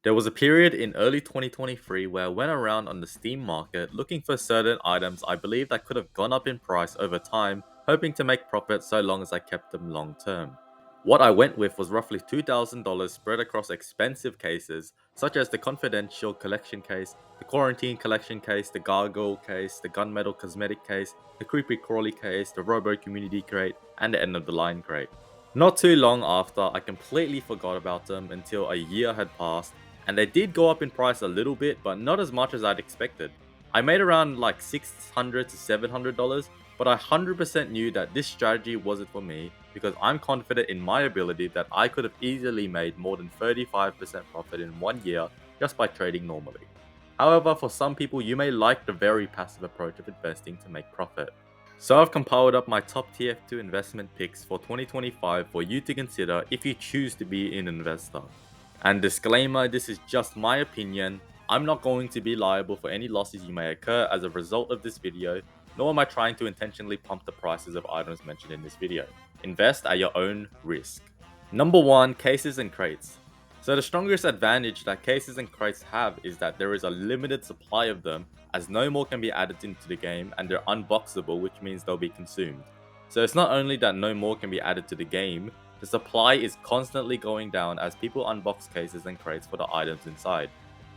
There was a period in early 2023 where I went around on the Steam market looking for certain items I believed that could have gone up in price over time, hoping to make profit so long as I kept them long term. What I went with was roughly $2,000 spread across expensive cases, such as the Confidential Collection case, the Quarantine Collection case, the Gargoyle case, the Gunmetal Cosmetic case, the Creepy Crawly case, the Robo Community crate, and the End of the Line crate. Not too long after, I completely forgot about them until a year had passed, and they did go up in price a little bit, but not as much as I'd expected. I made around like $600 to $700, but I 100% knew that this strategy wasn't for me because I'm confident in my ability that I could have easily made more than 35% profit in 1 year just by trading normally. However, for some people, you may like the very passive approach of investing to make profit. So I've compiled up my top TF2 investment picks for 2025 for you to consider if you choose to be an investor. And disclaimer, this is just my opinion. I'm not going to be liable for any losses you may occur as a result of this video, nor am I trying to intentionally pump the prices of items mentioned in this video. Invest at your own risk. Number 1. Cases and crates. So the strongest advantage that cases and crates have is that there is a limited supply of them, as no more can be added into the game and they're unboxable, which means they'll be consumed. So it's not only that no more can be added to the game, the supply is constantly going down as people unbox cases and crates for the items inside.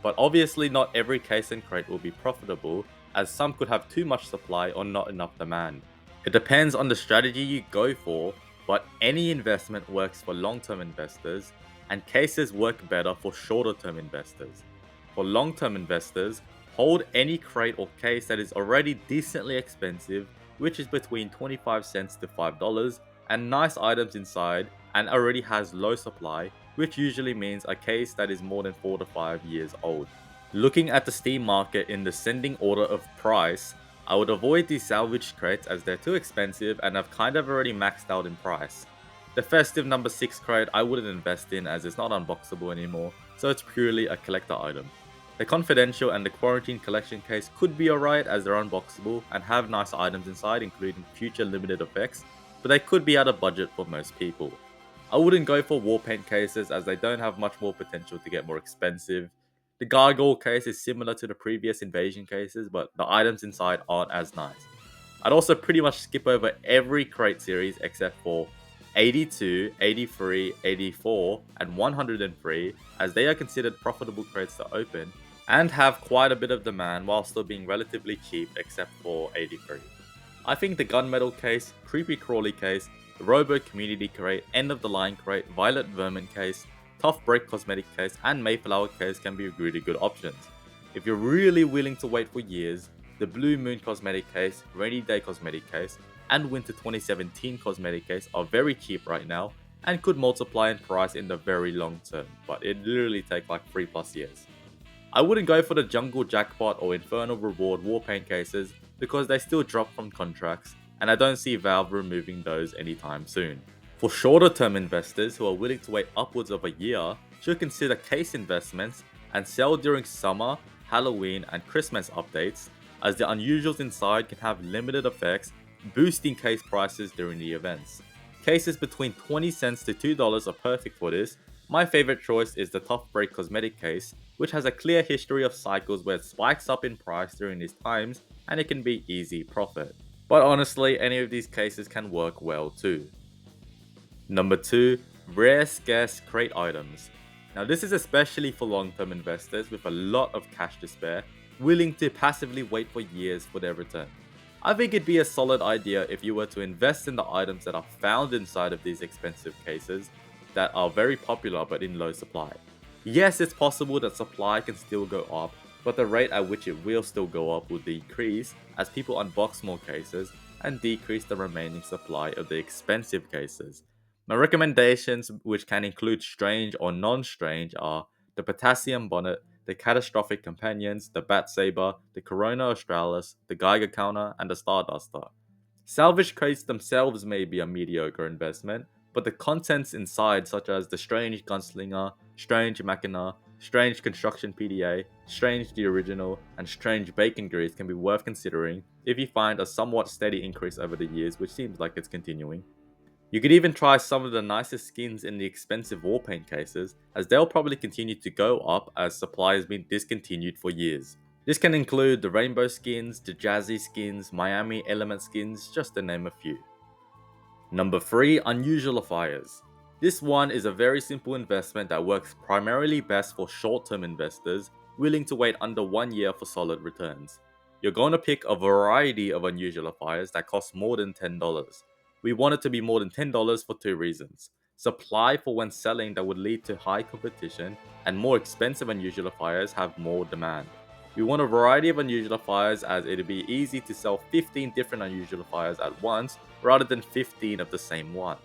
But obviously not every case and crate will be profitable, as some could have too much supply or not enough demand. It depends on the strategy you go for, but any investment works for long-term investors, and cases work better for shorter-term investors. For long-term investors, hold any crate or case that is already decently expensive, which is between 25 cents to $5, and nice items inside and already has low supply, which usually means a case that is more than 4 to 5 years old. Looking at the Steam market in descending order of price, I would avoid these salvage crates as they're too expensive and have kind of already maxed out in price. The festive number 6 crate I wouldn't invest in as it's not unboxable anymore, so it's purely a collector item. The Confidential and the Quarantine Collection case could be alright as they're unboxable and have nice items inside including future limited effects, but they could be out of budget for most people. I wouldn't go for war paint cases as they don't have much more potential to get more expensive. The Gargoyle case is similar to the previous invasion cases, but the items inside aren't as nice. I'd also pretty much skip over every crate series except for 82, 83, 84, and 103 as they are considered profitable crates to open and have quite a bit of demand while still being relatively cheap except for 83. I think the Gunmetal case, Creepy Crawly case, the Robo Community crate, End of the Line crate, Violet Vermin case, Tough Break Cosmetic case, and Mayflower case can be really good options. If you're really willing to wait for years, the Blue Moon Cosmetic case, Rainy Day Cosmetic case, and Winter 2017 Cosmetic case are very cheap right now and could multiply in price in the very long term, but it literally takes like 3+ years. I wouldn't go for the Jungle Jackpot or Infernal Reward Warpaint cases because they still drop from contracts, and I don't see Valve removing those anytime soon. For shorter term investors who are willing to wait upwards of a year, should consider case investments and sell during summer, Halloween, and Christmas updates, as the unusuals inside can have limited effects, boosting case prices during the events. Cases between 20 cents to $2 are perfect for this. My favorite choice is the Tough Break Cosmetic case, which has a clear history of cycles where it spikes up in price during these times and it can be easy profit. But honestly, any of these cases can work well too. Number 2. Rare Scarce Crate Items. Now this is especially for long-term investors with a lot of cash to spare, willing to passively wait for years for their return. I think it'd be a solid idea if you were to invest in the items that are found inside of these expensive cases that are very popular but in low supply. Yes, it's possible that supply can still go up, but the rate at which it will still go up will decrease as people unbox more cases and decrease the remaining supply of the expensive cases. My recommendations, which can include strange or non-strange, are the Potassium Bonnet, the Catastrophic Companions, the Bat Saber, the Corona Australis, the Geiger Counter, and the Starduster. Salvage crates themselves may be a mediocre investment, but the contents inside, such as the Strange Gunslinger, Strange Machina, Strange Construction PDA, Strange the Original, and Strange Bacon Grease, can be worth considering if you find a somewhat steady increase over the years, which seems like it's continuing. You could even try some of the nicest skins in the expensive war paint cases, as they'll probably continue to go up as supply has been discontinued for years. This can include the rainbow skins, the jazzy skins, Miami element skins, just to name a few. Number 3, Unusualifiers. This one is a very simple investment that works primarily best for short-term investors willing to wait under 1 year for solid returns. You're going to pick a variety of unusualifiers that cost more than $10. We want it to be more than $10 for two reasons. Supply for when selling that would lead to high competition, and more expensive unusualifiers have more demand. We want a variety of unusualifiers as it'll be easy to sell 15 different unusualifiers at once rather than 15 of the same one.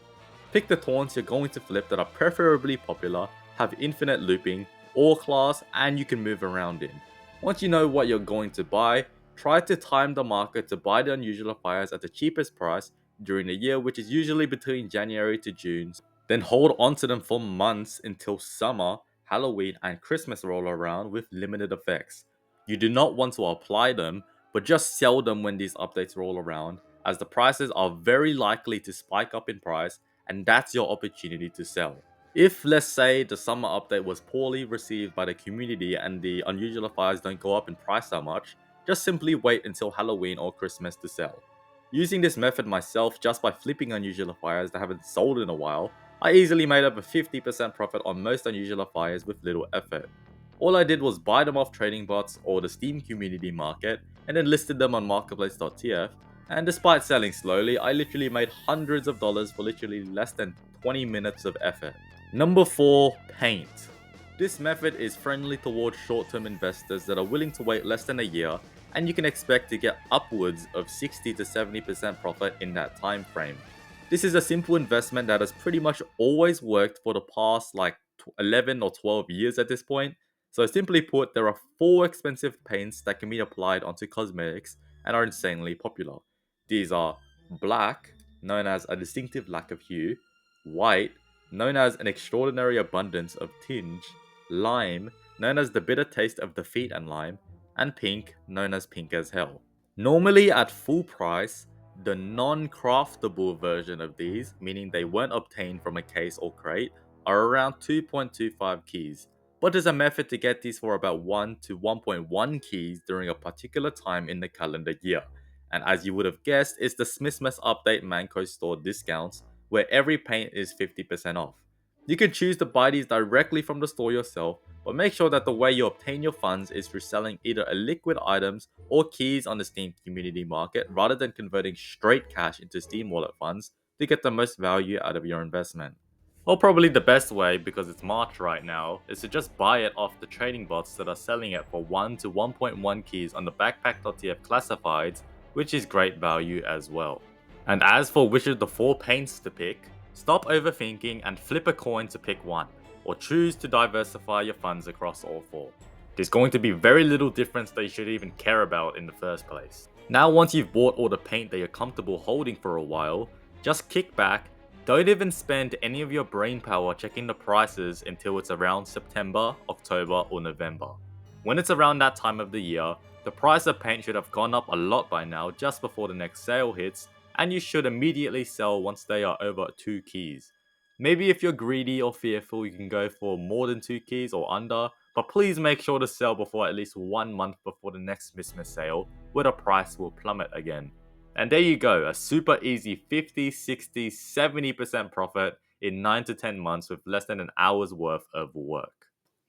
Pick the taunts you're going to flip that are preferably popular, have infinite looping, ore class, and you can move around in. Once you know what you're going to buy, try to time the market to buy the unusualifiers at the cheapest price during the year, which is usually between January to June. Then hold onto them for months until summer, Halloween, and Christmas roll around with limited effects. You do not want to apply them, but just sell them when these updates roll around, as the prices are very likely to spike up in price, and that's your opportunity to sell. If, let's say, the summer update was poorly received by the community and the unusualifiers don't go up in price that much, just simply wait until Halloween or Christmas to sell. Using this method myself just by flipping unusualifiers that haven't sold in a while, I easily made up a 50% profit on most unusualifiers with little effort. All I did was buy them off trading bots or the Steam community market and then listed them on marketplace.tf, and despite selling slowly, I literally made hundreds of dollars for literally less than 20 minutes of effort. Number 4, Paint. This method is friendly towards short-term investors that are willing to wait less than a year, and you can expect to get upwards of 60 to 70% profit in that time frame. This is a simple investment that has pretty much always worked for the past 11 or 12 years at this point. So simply put, there are 4 expensive paints that can be applied onto cosmetics and are insanely popular. These are black, known as a distinctive lack of hue; white, known as an extraordinary abundance of tinge; lime, known as the bitter taste of defeat and lime; and pink, known as pink as hell. Normally at full price, the non-craftable version of these, meaning they weren't obtained from a case or crate, are around 2.25 keys. But there's a method to get these for about 1 to 1.1 keys during a particular time in the calendar year. And as you would have guessed, it's the Smithmas Update Manco store discounts, where every paint is 50% off. You can choose to buy these directly from the store yourself, but make sure that the way you obtain your funds is through selling either a liquid items or keys on the Steam community market rather than converting straight cash into Steam wallet funds to get the most value out of your investment. Or probably the best way, because it's March right now, is to just buy it off the trading bots that are selling it for 1 to 1.1 keys on the backpack.tf classifieds, which is great value as well. And as for which of the 4 paints to pick, stop overthinking and flip a coin to pick one, or choose to diversify your funds across all 4. There's going to be very little difference that you should even care about in the first place. Now once you've bought all the paint that you're comfortable holding for a while, just kick back. Don't even spend any of your brain power checking the prices until it's around September, October, or November. When it's around that time of the year, the price of paint should have gone up a lot by now just before the next sale hits, and you should immediately sell once they are over 2 keys. Maybe if you're greedy or fearful, you can go for more than 2 keys or under, but please make sure to sell before at least 1 month before the next Christmas sale, where the price will plummet again. And there you go, a super easy 50, 60, 70% profit in 9 to 10 months with less than an hour's worth of work.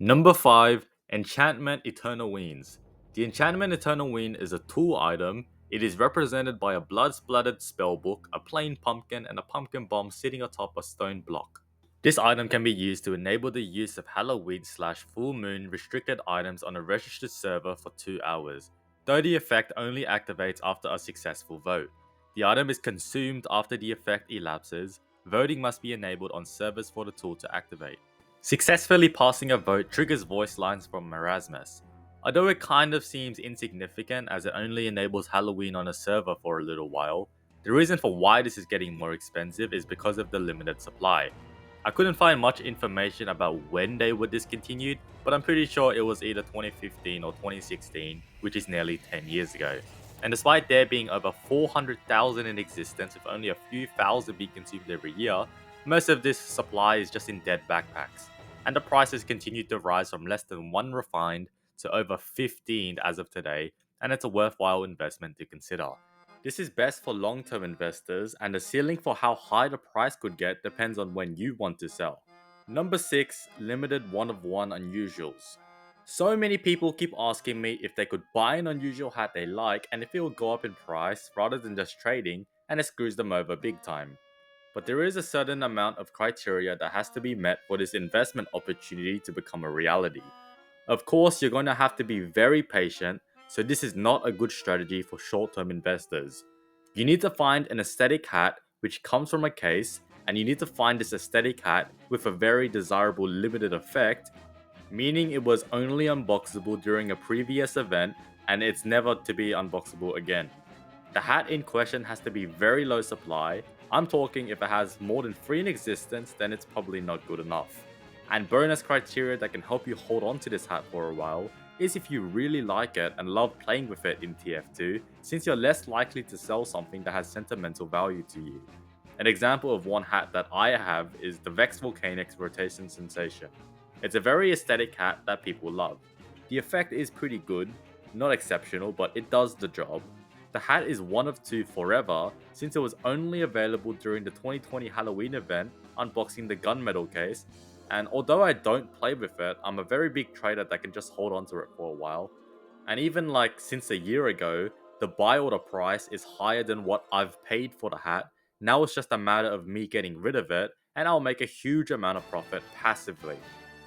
Number 5, Enchantment Eternaweens. The Enchantment Eternaween is a tool item. It is represented by a blood-splattered spellbook, a plain pumpkin, and a pumpkin bomb sitting atop a stone block. This item can be used to enable the use of Halloween/full moon restricted items on a registered server for 2 hours, though the effect only activates after a successful vote. The item is consumed after the effect elapses. Voting must be enabled on servers for the tool to activate. Successfully passing a vote triggers voice lines from Marasmus. Although it kind of seems insignificant as it only enables Halloween on a server for a little while, the reason for why this is getting more expensive is because of the limited supply. I couldn't find much information about when they were discontinued, but I'm pretty sure it was either 2015 or 2016, which is nearly 10 years ago. And despite there being over 400,000 in existence, with only a few thousand being consumed every year, most of this supply is just in dead backpacks. And the prices continue to rise from less than 1 refined to over 15 as of today, and it's a worthwhile investment to consider. This is best for long term investors, and the ceiling for how high the price could get depends on when you want to sell. Number 6, limited one of one unusuals. So many people keep asking me if they could buy an unusual hat they like and if it will go up in price rather than just trading, and it screws them over big time. But there is a certain amount of criteria that has to be met for this investment opportunity to become a reality. Of course, you're going to have to be very patient, so this is not a good strategy for short term investors. You need to find an aesthetic hat which comes from a case, and you need to find this aesthetic hat with a very desirable limited effect, meaning it was only unboxable during a previous event and it's never to be unboxable again. The hat in question has to be very low supply. I'm talking if it has more than 3 in existence, then it's probably not good enough. And bonus criteria that can help you hold on to this hat for a while is if you really like it and love playing with it in TF2, since you're less likely to sell something that has sentimental value to you. An example of one hat that I have is the Vex Volcanix Rotation Sensation. It's a very aesthetic hat that people love. The effect is pretty good, not exceptional, but it does the job. The hat is one of two forever, since it was only available during the 2020 Halloween event, unboxing the gunmetal case, and although I don't play with it, I'm a very big trader that can just hold on to it for a while. And even like since a year ago, the buy order price is higher than what I've paid for the hat. Now it's just a matter of me getting rid of it, and I'll make a huge amount of profit passively.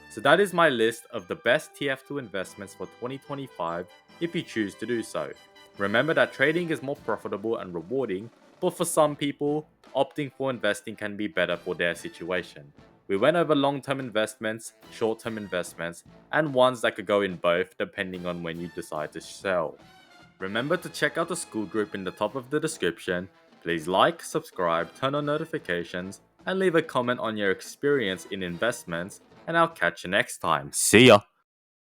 So that is my list of the best TF2 investments for 2025 if you choose to do so. Remember that trading is more profitable and rewarding, but for some people, opting for investing can be better for their situation. We went over long term investments, short term investments, and ones that could go in both depending on when you decide to sell. Remember to check out the school group in the top of the description. Please like, subscribe, turn on notifications, and leave a comment on your experience in investments, and I'll catch you next time. See ya!